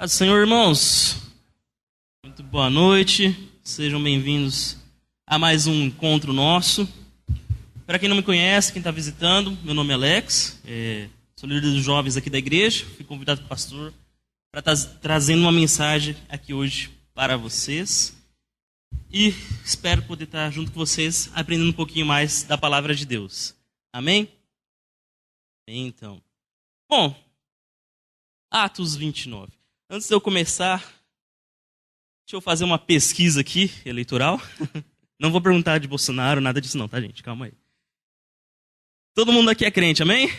Paz do Senhor, irmãos. Muito boa noite. Sejam bem-vindos a mais um encontro nosso. Para quem não me conhece, quem está visitando, meu nome é Alex. Sou líder dos jovens aqui da igreja. Fui convidado pelo pastor para estar trazendo uma mensagem aqui hoje para vocês. E espero poder estar junto com vocês, aprendendo um pouquinho mais da palavra de Deus. Amém? Então. Bom, Atos 29. Antes de eu começar, deixa eu fazer uma pesquisa aqui, eleitoral. Não vou perguntar de Bolsonaro, nada disso não, tá, gente? Calma aí. Todo mundo aqui é crente, amém?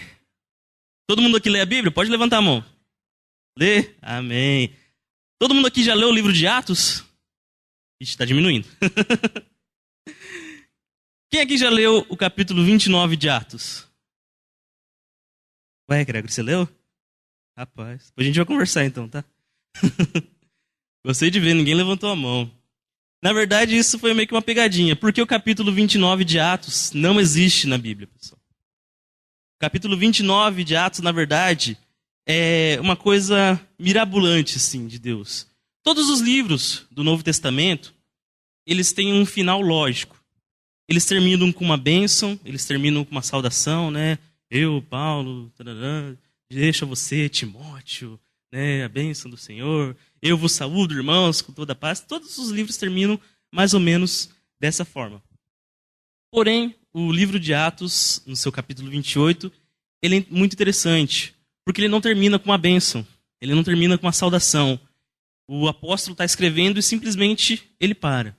Todo mundo aqui lê a Bíblia? Pode levantar a mão. Lê? Amém. Todo mundo aqui já leu o livro de Atos? Ixi, tá diminuindo. Quem aqui já leu o capítulo 29 de Atos? Ué, Gregor, você leu? Rapaz, depois a gente vai conversar então, tá? Gostei de ver, ninguém levantou a mão. Na verdade, isso foi meio que uma pegadinha, porque o capítulo 29 de Atos não existe na Bíblia, pessoal. O capítulo 29 de Atos, na verdade, é uma coisa mirabolante, assim, de Deus. Todos os livros do Novo Testamento, eles têm um final lógico. Eles terminam com uma bênção, eles terminam com uma saudação, né? Eu, Paulo, tarará, deixa você, Timóteo, né? A bênção do Senhor. Eu vos saúdo, irmãos, com toda a paz. Todos os livros terminam mais ou menos dessa forma. Porém, o livro de Atos, no seu capítulo 28, ele é muito interessante, porque ele não termina com uma bênção, ele não termina com uma saudação. O apóstolo está escrevendo e simplesmente ele para.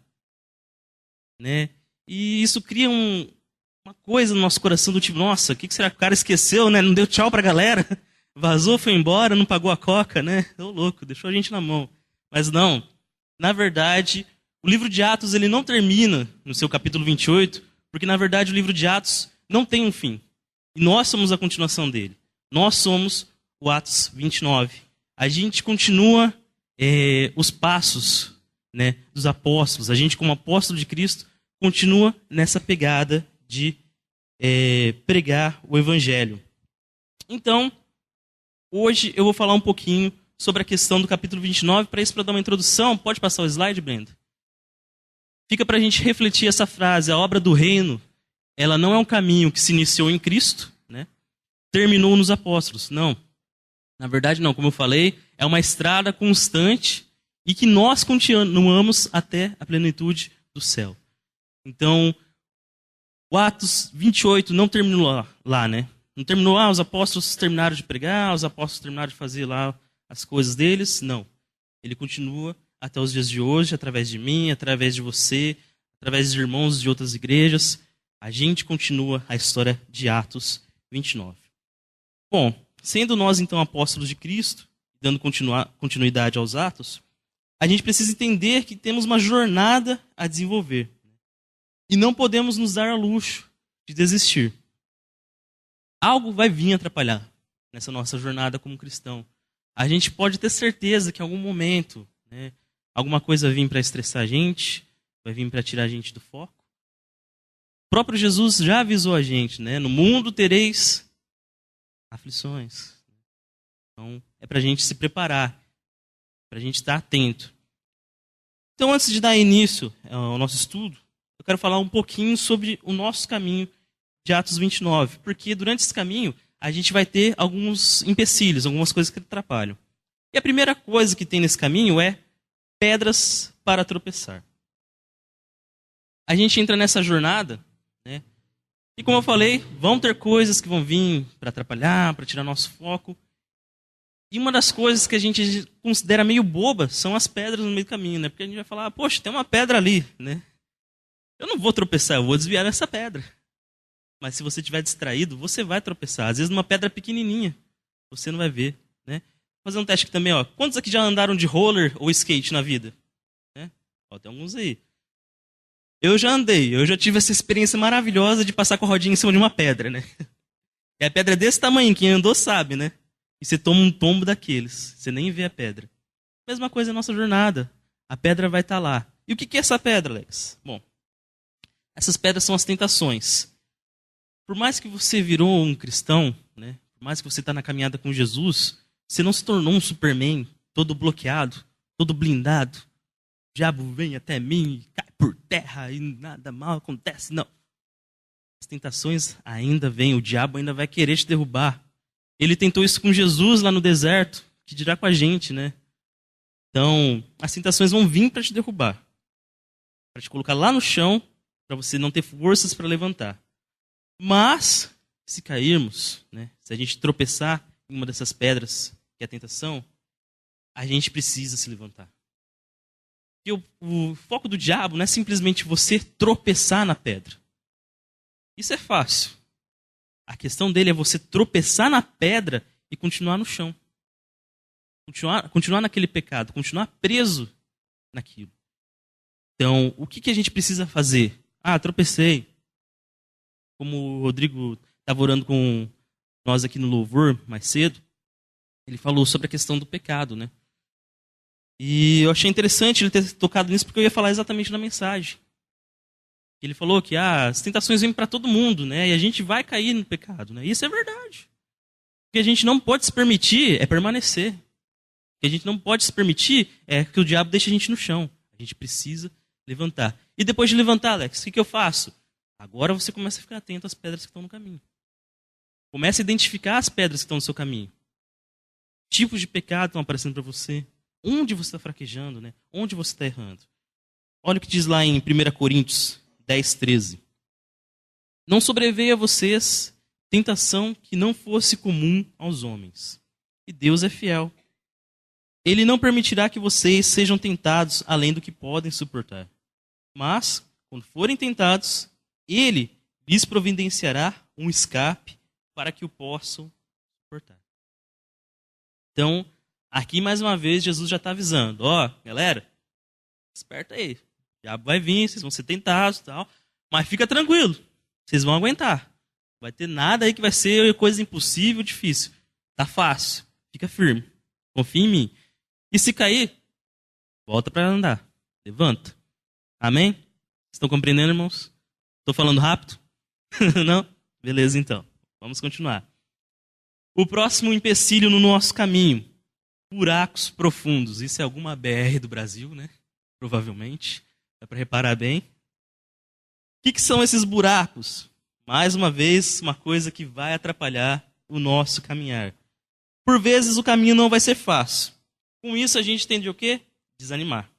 Né? E isso cria uma coisa no nosso coração do tipo, nossa, o que será que o cara esqueceu, né? Não deu tchau pra galera? Vazou, foi embora, não pagou a coca, né? Ô louco, deixou a gente na mão. Mas não, na verdade, o livro de Atos ele não termina no seu capítulo 28, porque na verdade o livro de Atos não tem um fim. E nós somos a continuação dele. Nós somos o Atos 29. A gente continua os passos, né, dos apóstolos. A gente, como apóstolo de Cristo, continua nessa pegada de pregar o evangelho. Então, hoje eu vou falar um pouquinho sobre a questão do capítulo 29. Para isso, para dar uma introdução, pode passar o slide, Brenda? Fica para a gente refletir essa frase, a obra do reino, ela não é um caminho que se iniciou em Cristo, né? Terminou nos apóstolos, não. Na verdade, não, como eu falei, é uma estrada constante e que nós continuamos até a plenitude do céu. Então, o Atos 28 não terminou lá, né? Não terminou, os apóstolos terminaram de pregar, os apóstolos terminaram de fazer lá as coisas deles. Não. Ele continua até os dias de hoje, através de mim, através de você, através de irmãos de outras igrejas. A gente continua a história de Atos 29. Bom, sendo nós então apóstolos de Cristo, dando continuidade aos Atos, a gente precisa entender que temos uma jornada a desenvolver. E não podemos nos dar ao luxo de desistir. Algo vai vir atrapalhar nessa nossa jornada como cristão. A gente pode ter certeza que em algum momento, né, alguma coisa vai vir para estressar a gente, vai vir para tirar a gente do foco. O próprio Jesus já avisou a gente, né? No mundo tereis aflições. Então, é para a gente se preparar, para a gente estar atento. Então, antes de dar início ao nosso estudo, eu quero falar um pouquinho sobre o nosso caminho de Atos 29, porque durante esse caminho a gente vai ter alguns empecilhos, algumas coisas que atrapalham. E a primeira coisa que tem nesse caminho é pedras para tropeçar. A gente entra nessa jornada, né? E como eu falei, vão ter coisas que vão vir para atrapalhar, para tirar nosso foco. E uma das coisas que a gente considera meio boba são as pedras no meio do caminho, né? Porque a gente vai falar, poxa, tem uma pedra ali, né? Eu não vou tropeçar, eu vou desviar nessa pedra. Mas se você estiver distraído, você vai tropeçar. Às vezes numa pedra pequenininha, você não vai ver, né? Vou fazer um teste aqui também, ó. Quantos aqui já andaram de roller ou skate na vida? Né? Ó, tem alguns aí. Eu já andei, eu já tive essa experiência maravilhosa de passar com a rodinha em cima de uma pedra, né? E a pedra é desse tamanho, quem andou sabe, né? E você toma um tombo daqueles, você nem vê a pedra. Mesma coisa na nossa jornada. A pedra vai estar lá. E o que é essa pedra, Alex? Bom, essas pedras são as tentações. Por mais que você virou um cristão, né? Por mais que você está na caminhada com Jesus, você não se tornou um Superman todo bloqueado, todo blindado. O diabo vem até mim, cai por terra e nada mal acontece. Não. As tentações ainda vêm, o diabo ainda vai querer te derrubar. Ele tentou isso com Jesus lá no deserto, que dirá com a gente, né? Então, as tentações vão vir para te derrubar. Para te colocar lá no chão, para você não ter forças para levantar. Mas, se cairmos, né, se a gente tropeçar em uma dessas pedras, que é a tentação, a gente precisa se levantar. E o foco do diabo não é simplesmente você tropeçar na pedra. Isso é fácil. A questão dele é você tropeçar na pedra e continuar no chão. Continuar naquele pecado, continuar preso naquilo. Então, o que a gente precisa fazer? Tropecei. Como o Rodrigo estava orando com nós aqui no louvor mais cedo, ele falou sobre a questão do pecado, né? E eu achei interessante ele ter tocado nisso porque eu ia falar exatamente na mensagem. Ele falou que as tentações vêm para todo mundo, né? E a gente vai cair no pecado, né? Isso é verdade. O que a gente não pode se permitir é permanecer. O que a gente não pode se permitir é que o diabo deixe a gente no chão. A gente precisa levantar. E depois de levantar, Alex, o que eu faço? Agora você começa a ficar atento às pedras que estão no caminho. Começa a identificar as pedras que estão no seu caminho. Tipos de pecado estão aparecendo para você. Onde você está fraquejando, né? Onde você está errando. Olha o que diz lá em 1 Coríntios 10:13. Não sobreveio a vocês tentação que não fosse comum aos homens. E Deus é fiel. Ele não permitirá que vocês sejam tentados além do que podem suportar. Mas, quando forem tentados, Ele lhes providenciará um escape para que o possam suportar. Então, aqui mais uma vez, Jesus já está avisando. Galera, esperta aí. O diabo vai vir, vocês vão ser tentados e tal. Mas fica tranquilo, vocês vão aguentar. Não vai ter nada aí que vai ser coisa impossível, difícil. Tá fácil, fica firme. Confia em mim. E se cair, volta para andar. Levanta. Amém? Estão compreendendo, irmãos? Estou falando rápido? Não? Beleza, então. Vamos continuar. O próximo empecilho no nosso caminho. Buracos profundos. Isso é alguma BR do Brasil, né? Provavelmente. Dá para reparar bem. O que são esses buracos? Mais uma vez, uma coisa que vai atrapalhar o nosso caminhar. Por vezes, o caminho não vai ser fácil. Com isso, a gente tende o quê? Desanimar.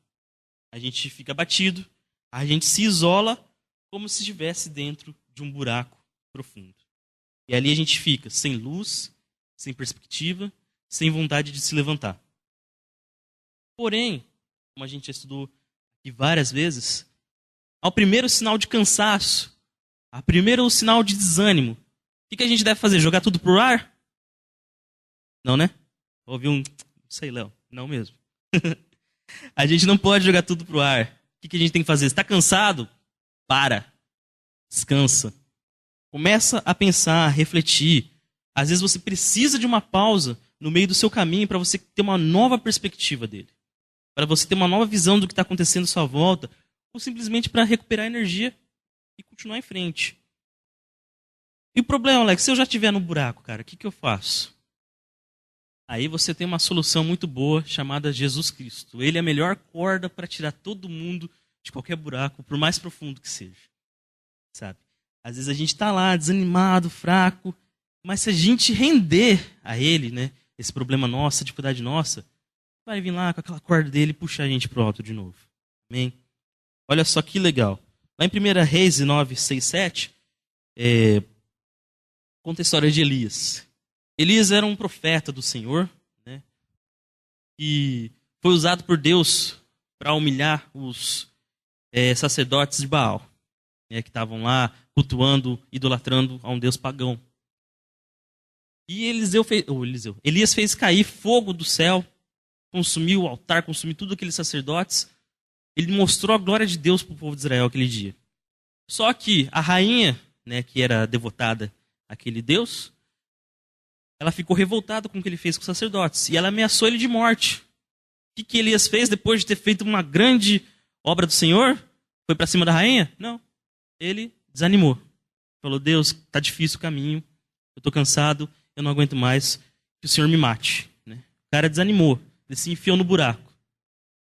A gente fica abatido. A gente se isola como se estivesse dentro de um buraco profundo. E ali a gente fica sem luz, sem perspectiva, sem vontade de se levantar. Porém, como a gente já estudou aqui várias vezes, ao primeiro sinal de cansaço, ao primeiro sinal de desânimo, o que a gente deve fazer? Jogar tudo pro ar? Não, né? Ouvi um... Não sei, Léo. Não mesmo. A gente não pode jogar tudo pro ar. O que a gente tem que fazer? Está cansado? Para. Descansa. Começa a pensar, a refletir. Às vezes você precisa de uma pausa no meio do seu caminho para você ter uma nova perspectiva dele. Para você ter uma nova visão do que está acontecendo à sua volta. Ou simplesmente para recuperar energia e continuar em frente. E o problema, Alex, se eu já estiver no buraco, cara, o que eu faço? Aí você tem uma solução muito boa chamada Jesus Cristo. Ele é a melhor corda para tirar todo mundo de qualquer buraco, por mais profundo que seja. Sabe? Às vezes a gente está lá desanimado, fraco, mas se a gente render a Ele, né, esse problema nosso, essa dificuldade nossa, vai vir lá com aquela corda dele e puxar a gente para o alto de novo. Amém? Olha só que legal. Lá em 1 Reis 9, 6, 7, conta a história de Elias. Elias era um profeta do Senhor, né, e foi usado por Deus para humilhar os sacerdotes de Baal, né, que estavam lá cultuando, idolatrando a um deus pagão. E Elias fez cair fogo do céu, consumiu o altar, consumiu tudo aqueles sacerdotes. Ele mostrou a glória de Deus para o povo de Israel aquele dia. Só que a rainha, né, que era devotada àquele Deus, ela ficou revoltada com o que ele fez com os sacerdotes. E ela ameaçou ele de morte. O que Elias fez depois de ter feito uma grande obra do Senhor? Foi para cima da rainha? Não. Ele desanimou. Falou, Deus, está difícil o caminho. Eu estou cansado, eu não aguento mais. Que o Senhor me mate. Né? O cara desanimou. Ele se enfiou no buraco.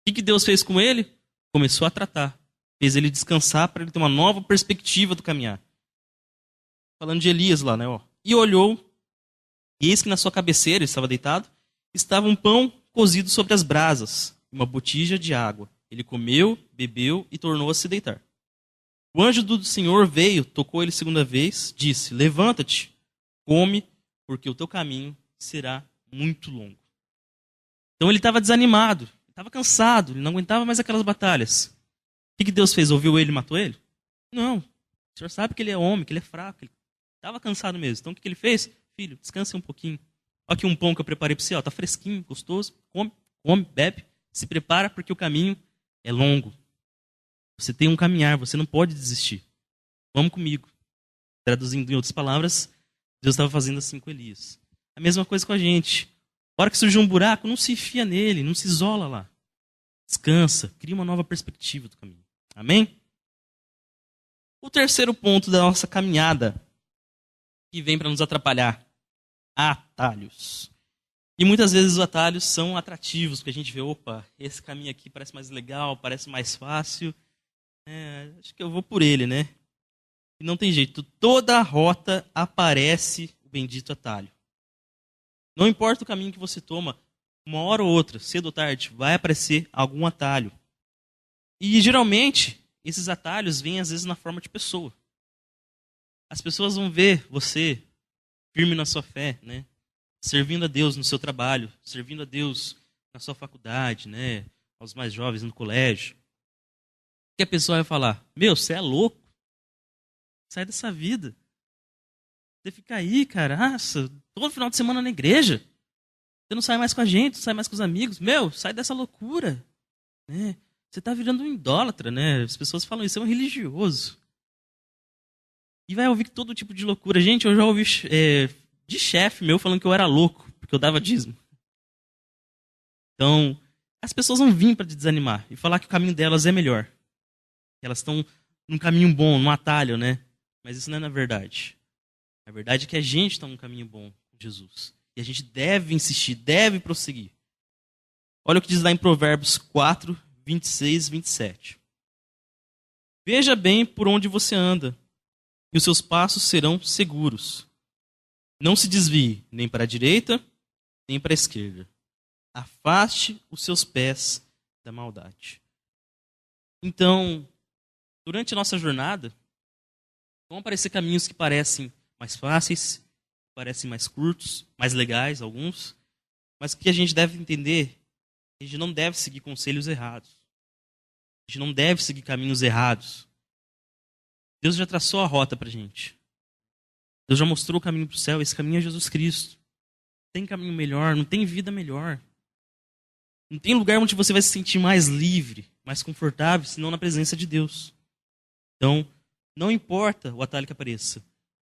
O que Deus fez com ele? Começou a tratar. Fez ele descansar para ele ter uma nova perspectiva do caminhar. Falando de Elias lá, né? Ó. E olhou, e eis que na sua cabeceira, ele estava deitado, estava um pão cozido sobre as brasas, uma botija de água. Ele comeu, bebeu e tornou a se deitar. O anjo do Senhor veio, tocou ele segunda vez, disse: levanta-te, come, porque o teu caminho será muito longo. Então ele estava desanimado, estava cansado, ele não aguentava mais aquelas batalhas. O que Deus fez? Ouviu ele e matou ele? Não. O Senhor sabe que ele é homem, que ele é fraco, ele estava cansado mesmo. Então o que ele fez? Filho, descansa um pouquinho. Olha aqui um pão que eu preparei para você, está fresquinho, gostoso. Come, bebe, se prepara porque o caminho é longo. Você tem um caminhar, você não pode desistir. Vamos comigo. Traduzindo em outras palavras, Deus estava fazendo assim com Elias. A mesma coisa com a gente. A hora que surgir um buraco, não se enfia nele, não se isola lá. Descansa, cria uma nova perspectiva do caminho. Amém? O terceiro ponto da nossa caminhada, que vem para nos atrapalhar: atalhos. E muitas vezes os atalhos são atrativos, porque a gente vê, opa, esse caminho aqui parece mais legal, parece mais fácil. Acho que eu vou por ele, né? E não tem jeito. Toda rota aparece o bendito atalho. Não importa o caminho que você toma, uma hora ou outra, cedo ou tarde, vai aparecer algum atalho. E geralmente, esses atalhos vêm às vezes na forma de pessoa. As pessoas vão ver você firme na sua fé, né? Servindo a Deus no seu trabalho, servindo a Deus na sua faculdade, né? Aos mais jovens no colégio. Que a pessoa vai falar: meu, você é louco. Sai dessa vida. Você fica aí, cara. Nossa, todo final de semana na igreja. Você não sai mais com a gente, não sai mais com os amigos. Meu, sai dessa loucura. Né? Você está virando um idólatra, né? As pessoas falam isso, é um religioso. E vai ouvir todo tipo de loucura. Gente, eu já ouvi de chefe meu falando que eu era louco, porque eu dava dízimo. Então, as pessoas vão vir para te desanimar e falar que o caminho delas é melhor. Elas estão num caminho bom, num atalho, né? Mas isso não é na verdade. A verdade é que a gente está num caminho bom com Jesus. E a gente deve insistir, deve prosseguir. Olha o que diz lá em Provérbios 4, 26 e 27. Veja bem por onde você anda, e os seus passos serão seguros. Não se desvie nem para a direita, nem para a esquerda. Afaste os seus pés da maldade. Então, durante a nossa jornada, vão aparecer caminhos que parecem mais fáceis, parecem mais curtos, mais legais, alguns, mas que a gente deve entender, a gente não deve seguir conselhos errados. A gente não deve seguir caminhos errados. Deus já traçou a rota para a gente. Deus já mostrou o caminho para o céu, esse caminho é Jesus Cristo. Não tem caminho melhor, não tem vida melhor. Não tem lugar onde você vai se sentir mais livre, mais confortável, senão na presença de Deus. Então, não importa o atalho que apareça.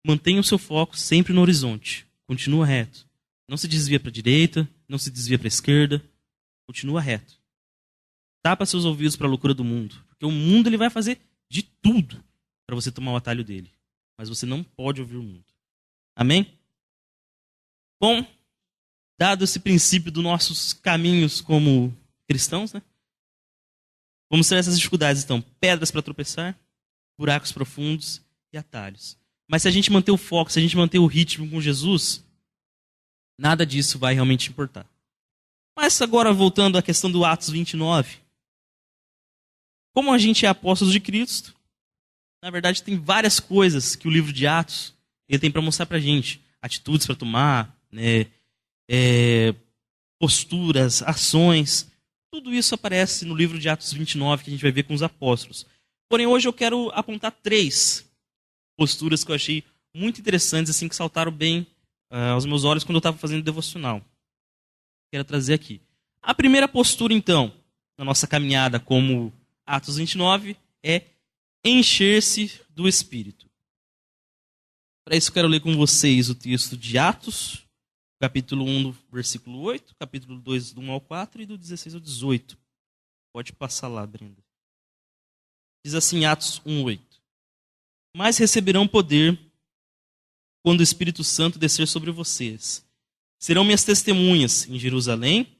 Mantenha o seu foco sempre no horizonte. Continua reto. Não se desvia para a direita, não se desvia para a esquerda. Continua reto. Tapa seus ouvidos para a loucura do mundo. Porque o mundo ele vai fazer de tudo para você tomar o atalho dele. Mas você não pode ouvir o mundo. Amém? Bom, dado esse princípio dos nossos caminhos como cristãos, né? Vamos ter essas dificuldades, então. Pedras para tropeçar, buracos profundos e atalhos. Mas se a gente manter o foco, se a gente manter o ritmo com Jesus, nada disso vai realmente importar. Mas agora, voltando à questão do Atos 29. Como a gente é apóstolos de Cristo, na verdade tem várias coisas que o livro de Atos ele tem para mostrar para a gente. Atitudes para tomar, né? Posturas, ações. Tudo isso aparece no livro de Atos 29, que a gente vai ver com os apóstolos. Porém, hoje eu quero apontar 3 posturas que eu achei muito interessantes, assim, que saltaram bem aos meus olhos quando eu estava fazendo devocional. Quero trazer aqui. A primeira postura, então, na nossa caminhada como Atos 29, é encher-se do Espírito. Para isso, eu quero ler com vocês o texto de Atos, capítulo 1, versículo 8, capítulo 2, do 1 ao 4 e do 16 ao 18. Pode passar lá, Brenda. Diz assim, Atos 1, 8. Mas receberão poder quando o Espírito Santo descer sobre vocês. Serão minhas testemunhas em Jerusalém,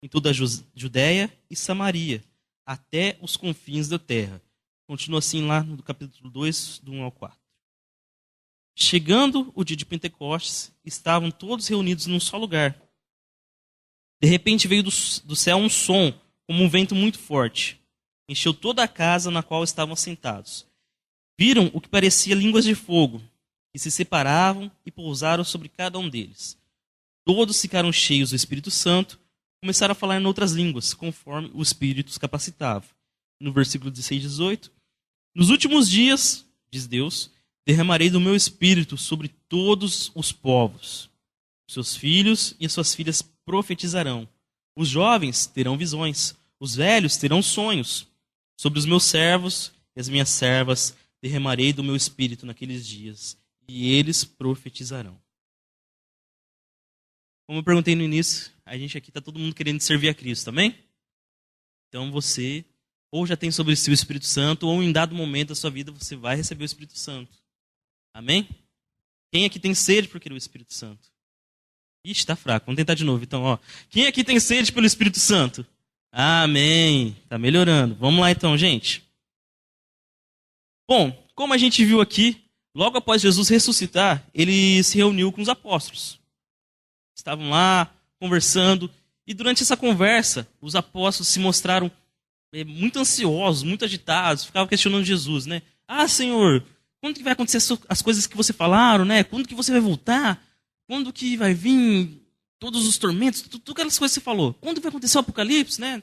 em toda a Judéia e Samaria, até os confins da terra. Continua assim lá no capítulo 2, do 1 ao 4. Chegando o dia de Pentecostes, estavam todos reunidos num só lugar. De repente veio do céu um som, como um vento muito forte. Encheu toda a casa na qual estavam sentados. Viram o que parecia línguas de fogo, que se separavam e pousaram sobre cada um deles. Todos ficaram cheios do Espírito Santo, começaram a falar em outras línguas, conforme o Espírito os capacitava. No versículo 16 e 18. Nos últimos dias, diz Deus, derramarei do meu Espírito sobre todos os povos. Seus filhos e as suas filhas profetizarão. Os jovens terão visões. Os velhos terão sonhos. Sobre os meus servos e as minhas servas derramarei do meu Espírito naqueles dias, e eles profetizarão. Como eu perguntei no início, a gente aqui está todo mundo querendo servir a Cristo, amém? Então você ou já tem sobre si o Espírito Santo, ou em dado momento da sua vida você vai receber o Espírito Santo. Amém? Quem aqui tem sede por querer o Espírito Santo? Ixi, está fraco. Vamos tentar de novo. Então, ó. Quem aqui tem sede pelo Espírito Santo? Amém. Está melhorando. Vamos lá então, gente. Bom, como a gente viu aqui, logo após Jesus ressuscitar, ele se reuniu com os apóstolos. Estavam lá conversando, e durante essa conversa, os apóstolos se mostraram muito ansiosos, muito agitados, ficavam questionando Jesus, né? Ah, Senhor, quando que vai acontecer as coisas que você falaram, né? Quando que você vai voltar? Quando que vai vir todos os tormentos? Tudo aquelas coisas que você falou. Quando vai acontecer o apocalipse, né?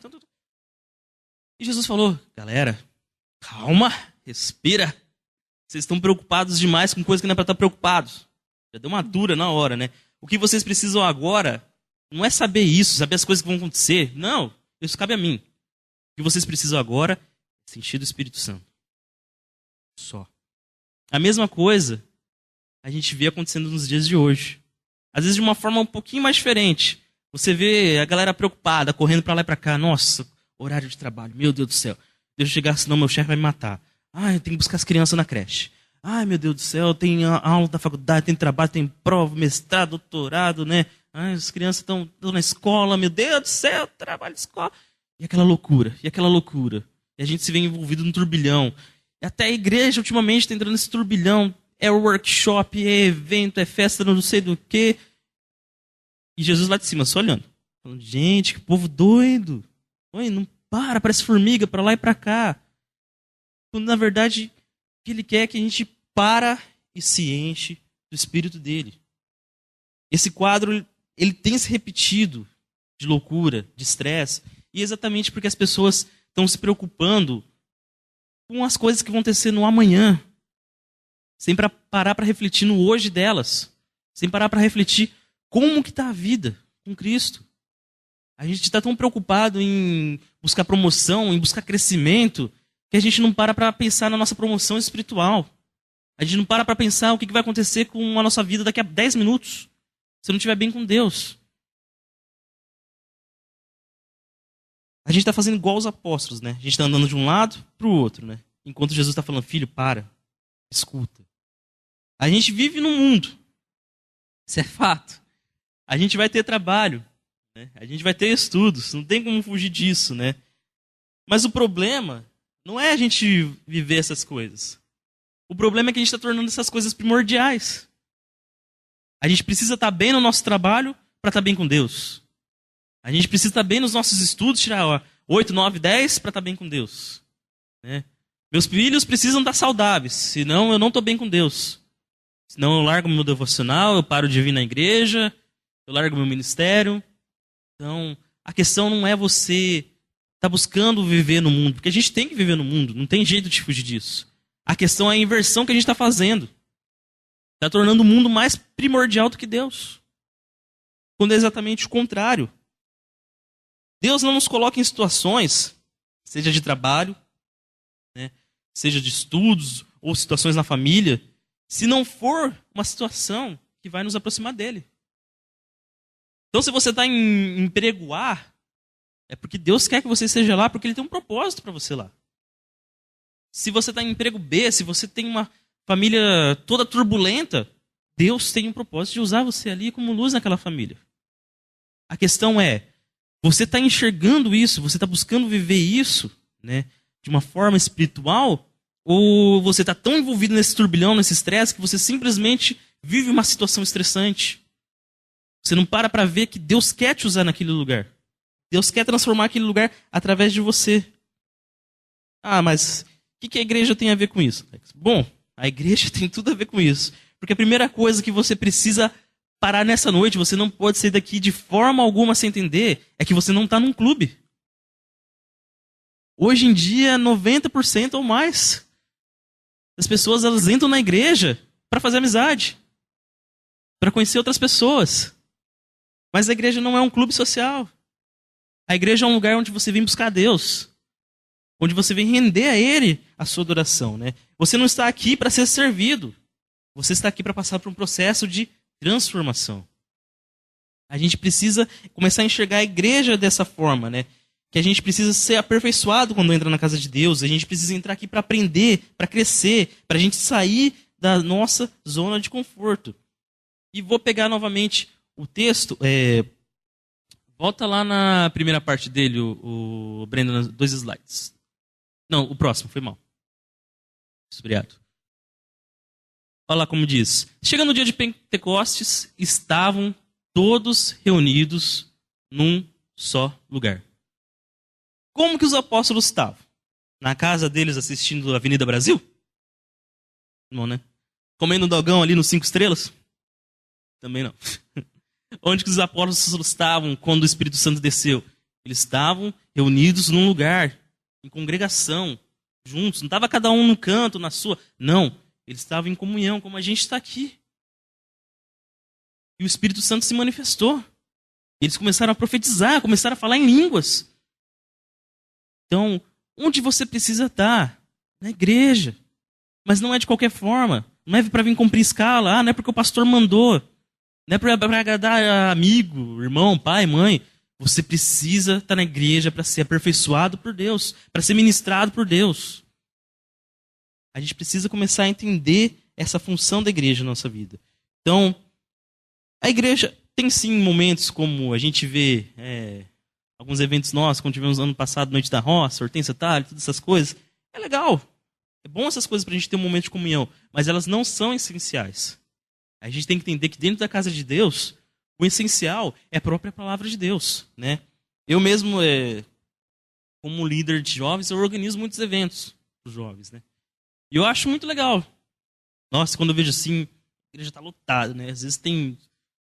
E Jesus falou, galera, calma, respira. Vocês estão preocupados demais com coisas que não é para estar preocupados. Já deu uma dura na hora, né? O que vocês precisam agora não é saber isso, saber as coisas que vão acontecer. Não, isso cabe a mim. O que vocês precisam agora é sentir do Espírito Santo. Só. A mesma coisa a gente vê acontecendo nos dias de hoje. Às vezes de uma forma um pouquinho mais diferente. Você vê a galera preocupada, correndo para lá e para cá. Nossa, horário de trabalho, meu Deus do céu. Deixa eu chegar, senão meu chefe vai me matar. Ah, eu tenho que buscar as crianças na creche. Ai, meu Deus do céu, tem aula da faculdade, tem trabalho, tem prova, mestrado, doutorado, né? Ai, as crianças estão na escola, meu Deus do céu, trabalho, escola. E aquela loucura. E a gente se vê envolvido num turbilhão. E até a igreja, ultimamente, está entrando nesse turbilhão. É workshop, é evento, é festa, não sei do quê. E Jesus lá de cima, só olhando. Falando, gente, que povo doido. Oi, não para, parece formiga, para lá e para cá. Quando, na verdade, o que ele quer é que a gente para e se enche do Espírito dele. Esse quadro, ele tem se repetido de loucura, de estresse, e exatamente porque as pessoas estão se preocupando com as coisas que vão acontecer no amanhã, sem parar para refletir no hoje delas, sem parar para refletir como que está a vida com Cristo. A gente está tão preocupado em buscar promoção, em buscar crescimento, que a gente não para pensar na nossa promoção espiritual. A gente não para pensar o que vai acontecer com a nossa vida daqui a 10 minutos, se não estiver bem com Deus. A gente está fazendo igual os apóstolos, né? A gente está andando de um lado para o outro, né? Enquanto Jesus está falando, filho, para, escuta. A gente vive no mundo. Isso é fato. A gente vai ter trabalho, né? A gente vai ter estudos, não tem como fugir disso, né? Mas o problema não é a gente viver essas coisas. O problema é que a gente está tornando essas coisas primordiais. A gente precisa estar bem no nosso trabalho para estar bem com Deus. A gente precisa estar bem nos nossos estudos, tirar 8, 9, 10 para estar bem com Deus. Né? Meus filhos precisam estar saudáveis, senão eu não estou bem com Deus. Senão eu largo meu devocional, eu paro de vir na igreja, eu largo meu ministério. Então, a questão não é você estar buscando viver no mundo, porque a gente tem que viver no mundo, não tem jeito de fugir disso. A questão é a inversão que a gente está fazendo. Está tornando o mundo mais primordial do que Deus. Quando é exatamente o contrário. Deus não nos coloca em situações, seja de trabalho, né, seja de estudos ou situações na família, se não for uma situação que vai nos aproximar dele. Então, se você está em emprego A, é porque Deus quer que você esteja lá, porque Ele tem um propósito para você lá. Se você está em emprego B, se você tem uma família toda turbulenta, Deus tem um propósito de usar você ali como luz naquela família. A questão é, Você está enxergando isso? Você está buscando viver isso, né, de uma forma espiritual? Ou você está tão envolvido nesse turbilhão, nesse estresse, que você simplesmente vive uma situação estressante? Você não para ver que Deus quer te usar naquele lugar. Deus quer transformar aquele lugar através de você. Ah, mas o que a igreja tem a ver com isso? Bom, a igreja tem tudo a ver com isso. Porque a primeira coisa que você precisa parar nessa noite, você não pode sair daqui de forma alguma sem entender, é que você não está num clube. Hoje em dia, 90% ou mais das pessoas, elas entram na igreja para fazer amizade, para conhecer outras pessoas. Mas a igreja não é um clube social. A igreja é um lugar onde você vem buscar Deus, onde você vem render a Ele a sua adoração, né? Você não está aqui para ser servido. Você está aqui para passar por um processo de transformação. A gente precisa começar a enxergar a igreja dessa forma, né? Que a gente precisa ser aperfeiçoado quando entra na casa de Deus. A gente precisa entrar aqui para aprender, para crescer, para a gente sair da nossa zona de conforto. E vou pegar novamente o texto. Volta lá na primeira parte dele, o Brenda, 2 slides. Não, o próximo, foi mal. Obrigado. Olha lá como diz. Chega no dia de Pentecostes, estavam todos reunidos num só lugar. Como que os apóstolos estavam? Na casa deles assistindo a Avenida Brasil? Não, né? Comendo um dogão ali nos 5 estrelas? Também não. Onde que os apóstolos estavam quando o Espírito Santo desceu? Eles estavam reunidos num lugar, em congregação, juntos. Não estava cada um no canto, na sua. Não. Eles estavam em comunhão, como a gente está aqui. E o Espírito Santo se manifestou. Eles começaram a profetizar, começaram a falar em línguas. Então, onde você precisa estar? Na igreja. Mas não é de qualquer forma. Não é para vir cumprir escala. Não é porque o pastor mandou. Não é para agradar amigo, irmão, pai, mãe. Você precisa estar na igreja para ser aperfeiçoado por Deus, para ser ministrado por Deus. A gente precisa começar a entender essa função da igreja na nossa vida. Então, a igreja tem sim momentos como a gente vê alguns eventos nossos, como tivemos ano passado, Noite da Roça, Hortência Talho, todas essas coisas. É legal. É bom essas coisas para a gente ter um momento de comunhão, mas elas não são essenciais. A gente tem que entender que dentro da casa de Deus, o essencial é a própria palavra de Deus, né? Eu mesmo, como líder de jovens, eu organizo muitos eventos para os jovens, né? E eu acho muito legal. Nossa, quando eu vejo assim, a igreja está lotada, né? Às vezes tem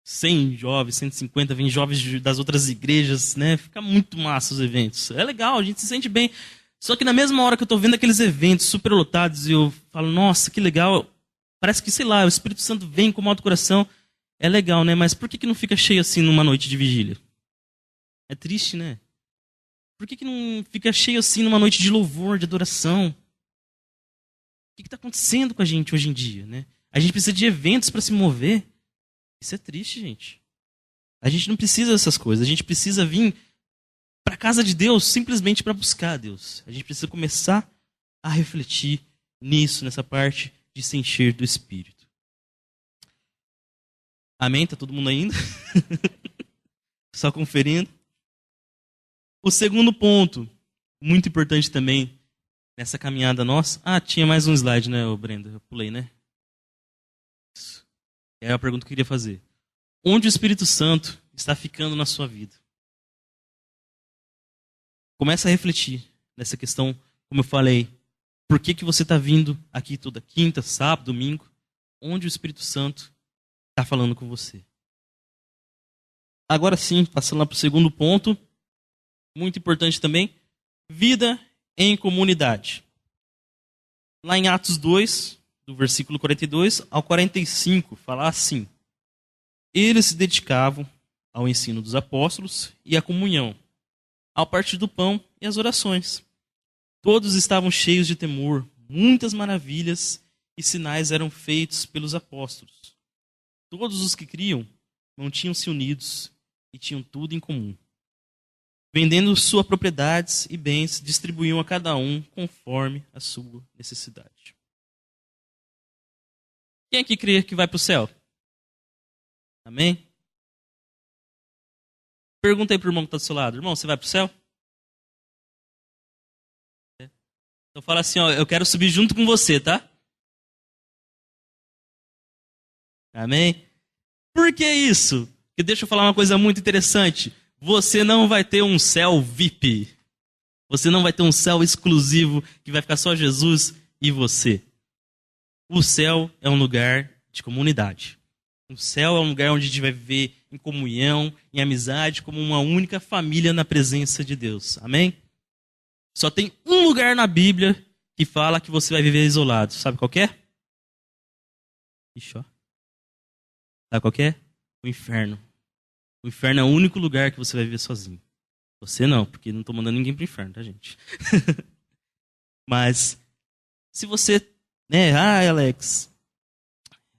100 jovens, 150, vem jovens das outras igrejas, né? Fica muito massa os eventos. É legal, a gente se sente bem. Só que na mesma hora que eu estou vendo aqueles eventos super lotados e eu falo, nossa, que legal. Parece que, sei lá, o Espírito Santo vem com o alto coração. É legal, né? Mas por que não fica cheio assim numa noite de vigília? É triste, né? Por que não fica cheio assim numa noite de louvor, de adoração? O que está acontecendo com a gente hoje em dia, né? A gente precisa de eventos para se mover. Isso é triste, gente. A gente não precisa dessas coisas. A gente precisa vir para a casa de Deus simplesmente para buscar a Deus. A gente precisa começar a refletir nisso, nessa parte de se encher do Espírito. Amém? Tá todo mundo ainda? Só conferindo. O segundo ponto, muito importante também nessa caminhada nossa. Tinha mais um slide, né, Brenda? Eu pulei, né? Isso. É a pergunta que eu queria fazer. Onde o Espírito Santo está ficando na sua vida? Começa a refletir nessa questão, como eu falei. Por que você está vindo aqui toda quinta, sábado, domingo? Onde o Espírito Santo está falando com você? Agora sim, passando lá para o segundo ponto, muito importante também, vida em comunidade. Lá em Atos 2, do versículo 42 ao 45, fala assim: eles se dedicavam ao ensino dos apóstolos e à comunhão, ao partir do pão e às orações. Todos estavam cheios de temor, muitas maravilhas e sinais eram feitos pelos apóstolos. Todos os que criam mantinham-se unidos e tinham tudo em comum. Vendendo suas propriedades e bens, distribuíam a cada um conforme a sua necessidade. Quem aqui crê que vai para o céu? Amém? Pergunta aí pro irmão que está do seu lado. Irmão, você vai pro céu? Então fala assim, ó, eu quero subir junto com você, tá? Amém? Por que isso? Porque deixa eu falar uma coisa muito interessante. Você não vai ter um céu VIP. Você não vai ter um céu exclusivo que vai ficar só Jesus e você. O céu é um lugar de comunidade. O céu é um lugar onde a gente vai viver em comunhão, em amizade, como uma única família na presença de Deus. Amém? Só tem um lugar na Bíblia que fala que você vai viver isolado. Sabe qual que é? Ixi, ó. Sabe qual que é? O inferno. O inferno é o único lugar que você vai viver sozinho. Você não, porque não estou mandando ninguém pro inferno, tá, gente? Mas, se você, né, Alex,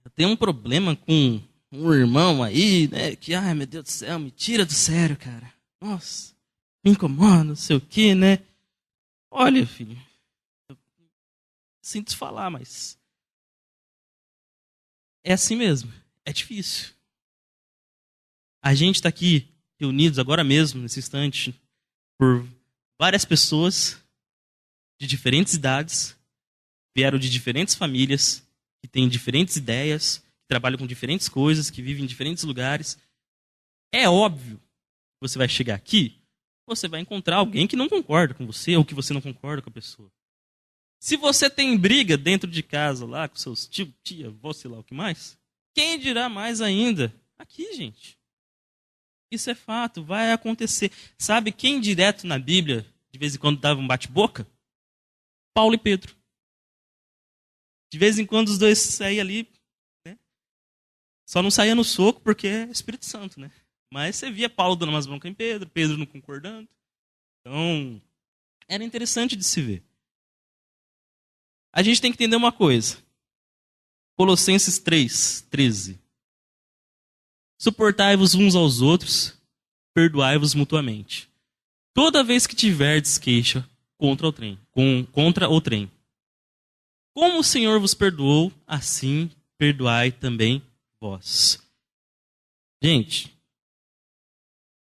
eu tenho um problema com um irmão aí, né, que, meu Deus do céu, me tira do sério, cara. Nossa, me incomoda, não sei o quê, né? Olha, filho, eu sinto falar, mas é assim mesmo, é difícil. A gente está aqui reunidos agora mesmo, nesse instante, por várias pessoas de diferentes idades, vieram de diferentes famílias, que têm diferentes ideias, que trabalham com diferentes coisas, que vivem em diferentes lugares. É óbvio que você vai chegar aqui, você vai encontrar alguém que não concorda com você ou que você não concorda com a pessoa. Se você tem briga dentro de casa lá com seus tio, tia, avó, sei lá o que mais, quem dirá mais ainda? Aqui, gente. Isso é fato, vai acontecer. Sabe quem direto na Bíblia, de vez em quando, dava um bate-boca? Paulo e Pedro. De vez em quando os dois saíam ali, né? Só não saía no soco porque é Espírito Santo, né? Mas você via Paulo dando umas broncas em Pedro, Pedro não concordando. Então, era interessante de se ver. A gente tem que entender uma coisa. Colossenses 3:13. Suportai-vos uns aos outros, perdoai-vos mutuamente. Toda vez que tiverdes queixa contra o trem. Como o Senhor vos perdoou, assim perdoai também vós. Gente,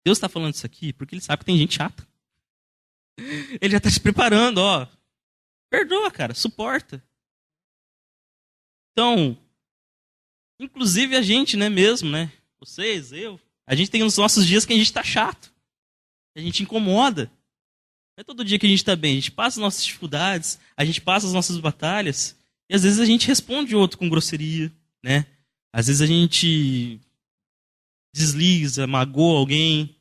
Deus está falando isso aqui porque Ele sabe que tem gente chata. Ele já está se preparando, ó. Perdoa, cara, suporta. Então, inclusive a gente, né, mesmo, né? Vocês, eu. A gente tem os nossos dias que a gente está chato. A gente incomoda. Não é todo dia que a gente está bem. A gente passa as nossas dificuldades, a gente passa as nossas batalhas, e às vezes a gente responde o outro com grosseria, né? Às vezes a gente desliza, magoa alguém,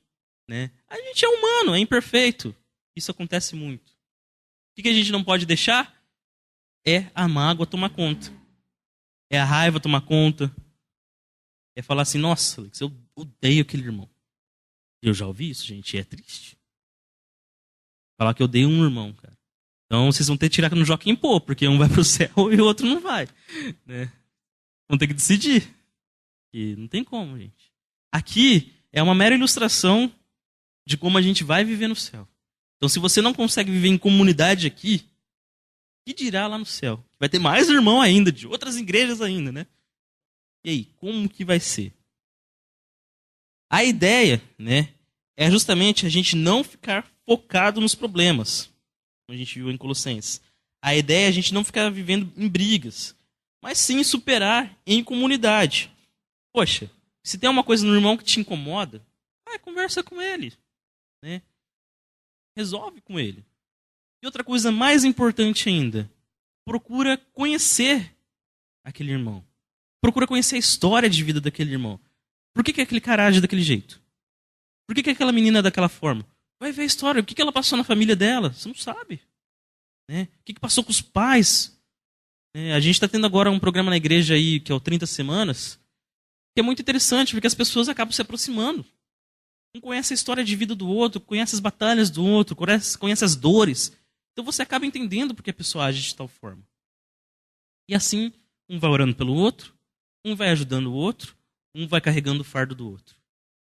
né? A gente é humano, é imperfeito. Isso acontece muito. O que a gente não pode deixar? É a mágoa tomar conta. É a raiva tomar conta. É falar assim, nossa, Alex, eu odeio aquele irmão. Eu já ouvi isso, gente, e é triste. Falar que eu odeio um irmão, cara. Então vocês vão ter que tirar no Joaquim Pô, porque um vai pro céu e o outro não vai. Né? Vão ter que decidir. E não tem como, gente. Aqui é uma mera ilustração de como a gente vai viver no céu. Então se você não consegue viver em comunidade aqui, que dirá lá no céu? Vai ter mais irmão ainda, de outras igrejas ainda, né? E aí, como que vai ser? A ideia, né, é justamente a gente não ficar focado nos problemas, como a gente viu em Colossenses. A ideia é a gente não ficar vivendo em brigas, mas sim superar em comunidade. Poxa, se tem uma coisa no irmão que te incomoda, conversa com ele, né? Resolve com ele. E outra coisa mais importante ainda, procura conhecer aquele irmão. Procura conhecer a história de vida daquele irmão. Por que aquele cara age daquele jeito? Por que aquela menina é daquela forma? Vai ver a história. O que ela passou na família dela? Você não sabe. Né? O que passou com os pais? A gente está tendo agora um programa na igreja aí, que é o 30 Semanas, que é muito interessante, porque as pessoas acabam se aproximando. Um conhece a história de vida do outro, conhece as batalhas do outro, conhece as dores. Então você acaba entendendo porque a pessoa age de tal forma. E assim, um vai orando pelo outro, um vai ajudando o outro, um vai carregando o fardo do outro.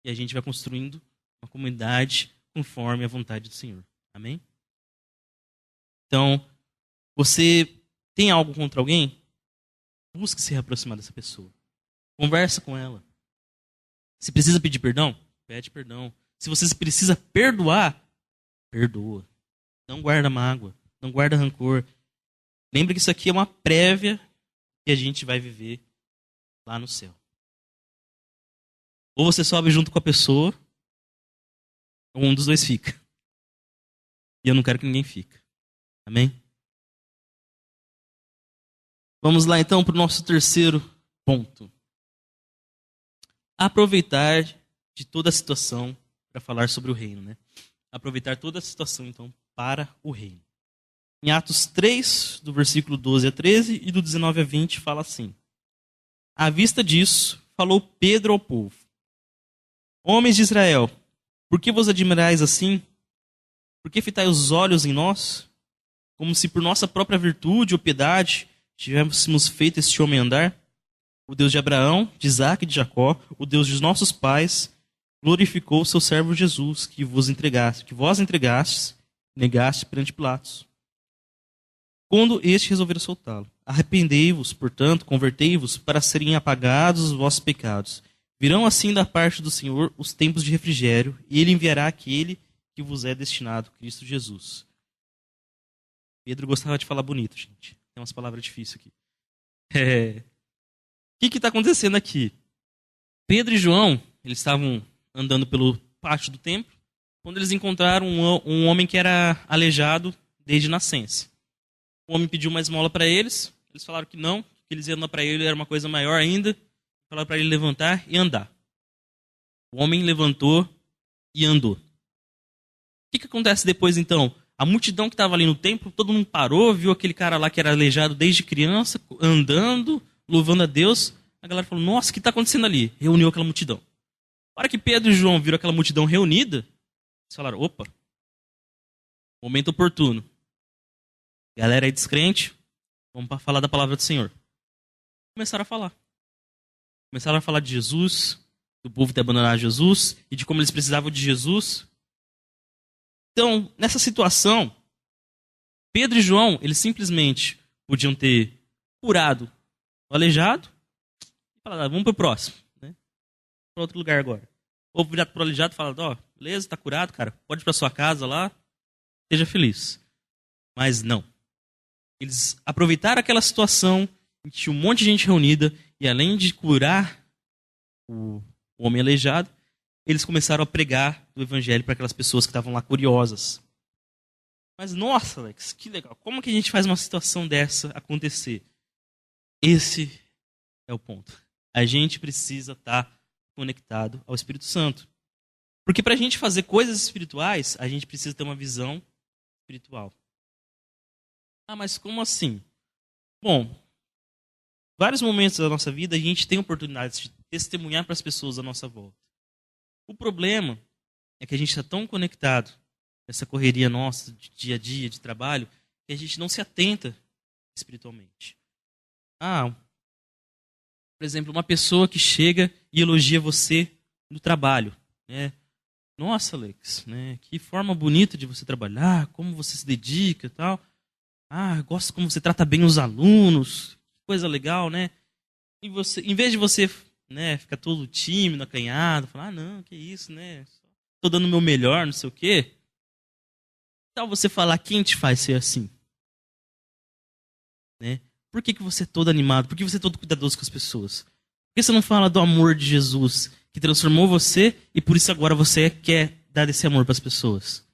E a gente vai construindo uma comunidade conforme a vontade do Senhor. Amém? Então, você tem algo contra alguém? Busque se aproximar dessa pessoa. Conversa com ela. Se precisa pedir perdão, pede perdão. Se você precisa perdoar, perdoa. Não guarda mágoa, não guarda rancor. Lembre que isso aqui é uma prévia que a gente vai viver lá no céu. Ou você sobe junto com a pessoa, ou um dos dois fica. E eu não quero que ninguém fique. Amém? Vamos lá então para o nosso terceiro ponto. Aproveitar de toda a situação para falar sobre o reino, né? Aproveitar toda a situação, então, para o reino. Em Atos 3, do versículo 12 a 13 e do 19 a 20, fala assim. À vista disso, falou Pedro ao povo. Homens de Israel, por que vos admirais assim? Por que fitai os olhos em nós? Como se por nossa própria virtude ou piedade tivéssemos feito este homem andar? O Deus de Abraão, de Isaque e de Jacó, o Deus dos nossos pais, glorificou o seu servo Jesus, que vós entregastes, negaste perante Pilatos. Quando este resolvera soltá-lo, arrependei-vos, portanto, convertei-vos, para serem apagados os vossos pecados. Virão assim da parte do Senhor os tempos de refrigério, e ele enviará aquele que vos é destinado, Cristo Jesus. Pedro gostava de falar bonito, gente. Tem umas palavras difíceis aqui. O que está acontecendo aqui? Pedro e João, eles estavam andando pelo pátio do templo, quando eles encontraram um homem que era aleijado desde nascença. O homem pediu uma esmola para eles, eles falaram que não, que eles iam dar para ele era uma coisa maior ainda, falaram para ele levantar e andar. O homem levantou e andou. O que acontece depois então? A multidão que estava ali no templo, todo mundo parou, viu aquele cara lá que era aleijado desde criança, andando, louvando a Deus. A galera falou, nossa, o que está acontecendo ali? Reuniu aquela multidão. Na hora que Pedro e João viram aquela multidão reunida, eles falaram, opa, momento oportuno. Galera aí descrente, vamos para falar da palavra do Senhor. Começaram a falar. Começaram a falar de Jesus, do povo ter abandonado Jesus e de como eles precisavam de Jesus. Então, nessa situação, Pedro e João, eles simplesmente podiam ter curado o aleijado e falar, vamos para o próximo, né? Para outro lugar agora. Ou virar para o aleijado e falar, ó, beleza, está curado, cara, pode ir para sua casa lá, seja feliz. Mas não. Eles aproveitaram aquela situação em que tinha um monte de gente reunida e além de curar o homem aleijado, eles começaram a pregar o evangelho para aquelas pessoas que estavam lá curiosas. Mas nossa, Alex, que legal. Como que a gente faz uma situação dessa acontecer? Esse é o ponto. A gente precisa estar conectado ao Espírito Santo. Porque para a gente fazer coisas espirituais, a gente precisa ter uma visão espiritual. Ah, mas como assim? Bom, vários momentos da nossa vida a gente tem oportunidades de testemunhar para as pessoas à nossa volta. O problema é que a gente está tão conectado nessa correria nossa de dia a dia, de trabalho, que a gente não se atenta espiritualmente. Ah, por exemplo, uma pessoa que chega e elogia você no trabalho, né? Nossa, Alex, né? Que forma bonita de você trabalhar, como você se dedica e tal. Ah, gosto como você trata bem os alunos, que coisa legal, né? E você, em vez de você, né, ficar todo tímido, acanhado, falar, ah, não, que isso, né? Tô dando o meu melhor, não sei o quê. Que tal você falar quem te faz ser assim? Né? Por que você é todo animado? Por que você é todo cuidadoso com as pessoas? Por que você não fala do amor de Jesus, que transformou você e por isso agora você quer dar esse amor para as pessoas?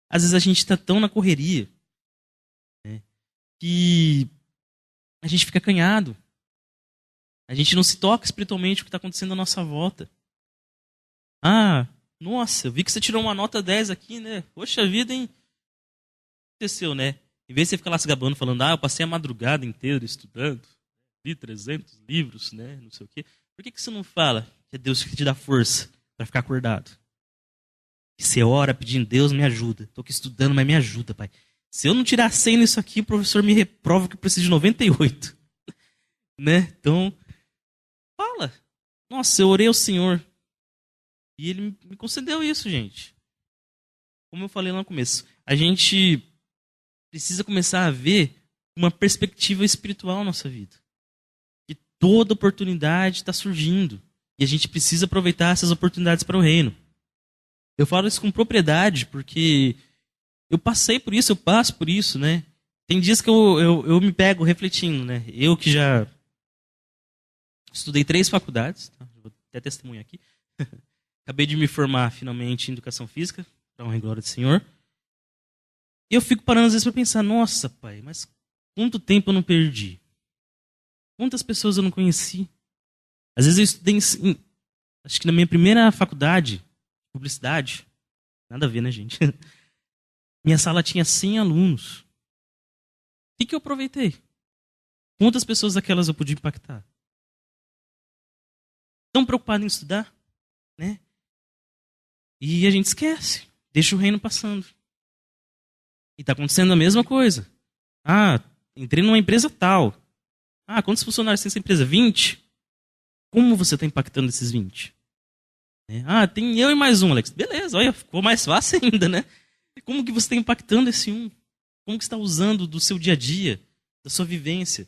Às vezes a gente está tão na correria, né, que a gente fica acanhado. A gente não se toca espiritualmente o que está acontecendo à nossa volta. Ah, nossa, eu vi que você tirou uma nota 10 aqui, né? Poxa vida, hein? O que aconteceu, né? Em vez de você ficar lá se gabando, falando, ah, eu passei a madrugada inteira estudando, li 300 livros, né? Não sei o quê. Por que você não fala que é Deus que te dá força para ficar acordado? Que você ora pedindo, Deus me ajuda. Estou aqui estudando, mas me ajuda, pai. Se eu não tirar 100 nisso aqui, o professor me reprova que eu preciso de 98. Né? Então, fala. Nossa, eu orei ao Senhor. E Ele me concedeu isso, gente. Como eu falei lá no começo. A gente precisa começar a ver uma perspectiva espiritual na nossa vida. Que toda oportunidade está surgindo. E a gente precisa aproveitar essas oportunidades para o reino. Eu falo isso com propriedade, porque eu passei por isso, eu passo por isso, né? Tem dias que eu me pego refletindo, né? Eu que já estudei 3 faculdades, tá? Vou até testemunhar aqui. Acabei de me formar finalmente em Educação Física, para honra e glória do Senhor. E eu fico parando às vezes para pensar, nossa, pai, mas quanto tempo eu não perdi? Quantas pessoas eu não conheci? Às vezes eu estudei, acho que na minha primeira faculdade, publicidade, nada a ver, né, gente? Minha sala tinha 100 alunos. O que eu aproveitei? Quantas pessoas daquelas eu pude impactar? Tão preocupado em estudar, né? E a gente esquece, deixa o reino passando. E está acontecendo a mesma coisa. Ah, entrei numa empresa tal. Ah, quantos funcionários tem essa empresa? 20? Como você está impactando esses 20? Ah, tem eu e mais um, Alex. Beleza, olha, ficou mais fácil ainda, né? Como que você está impactando esse um? Como que você está usando do seu dia a dia, da sua vivência?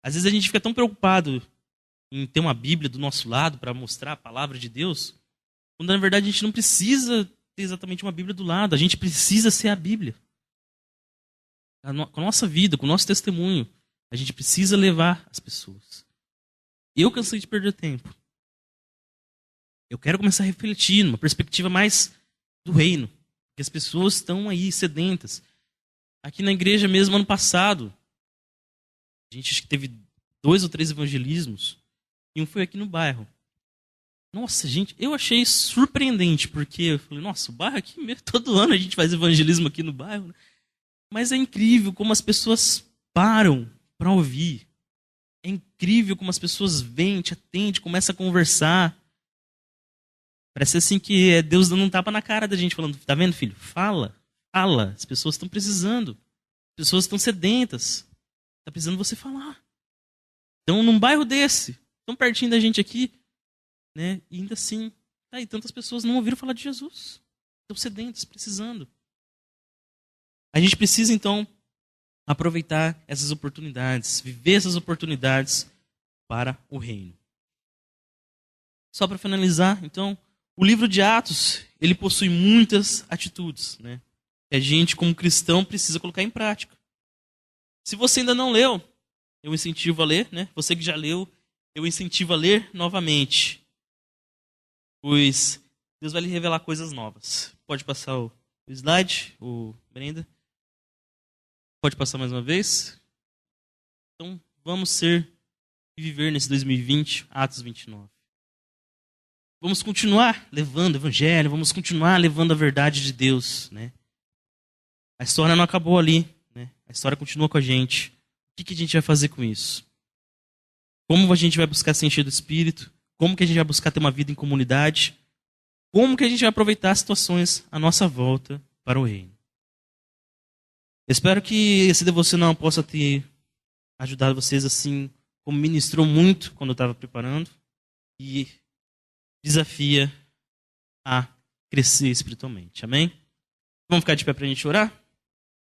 Às vezes a gente fica tão preocupado em ter uma Bíblia do nosso lado para mostrar a palavra de Deus, quando na verdade a gente não precisa ter exatamente uma Bíblia do lado, a gente precisa ser a Bíblia. Com a nossa vida, com o nosso testemunho, a gente precisa levar as pessoas. Eu cansei de perder tempo. Eu quero começar a refletir numa perspectiva mais do reino. Porque as pessoas estão aí sedentas. Aqui na igreja mesmo, ano passado, a gente acho que teve 2 ou 3 evangelismos. E um foi aqui no bairro. Nossa, gente, eu achei surpreendente. Porque eu falei, nossa, o bairro aqui, todo ano a gente faz evangelismo aqui no bairro, né? Mas é incrível como as pessoas param para ouvir. É incrível como as pessoas vêm, te atendem, começam a conversar. Parece assim que Deus dando um tapa na cara da gente, falando, tá vendo, filho? Fala, fala. As pessoas estão precisando. As pessoas estão sedentas. Está precisando você falar. Então, num bairro desse, tão pertinho da gente aqui, né? E ainda assim, tá aí, tantas pessoas não ouviram falar de Jesus. Estão sedentas, precisando. A gente precisa, então, aproveitar essas oportunidades, viver essas oportunidades para o reino. Só para finalizar, então, o livro de Atos, ele possui muitas atitudes, né? Que a gente, como cristão, precisa colocar em prática. Se você ainda não leu, eu incentivo a ler, né? Você que já leu, eu incentivo a ler novamente. Pois Deus vai lhe revelar coisas novas. Pode passar o slide, o Brenda. Pode passar mais uma vez? Então, vamos ser e viver nesse 2020, Atos 29. Vamos continuar levando o evangelho, vamos continuar levando a verdade de Deus, né? A história não acabou ali, né? A história continua com a gente. O que a gente vai fazer com isso? Como a gente vai buscar se encher do Espírito? Como que a gente vai buscar ter uma vida em comunidade? Como que a gente vai aproveitar as situações à nossa volta para o reino? Espero que esse devocional possa ter ajudado vocês assim, como ministrou muito quando eu estava preparando, e desafia a crescer espiritualmente. Amém? Vamos ficar de pé para a gente orar?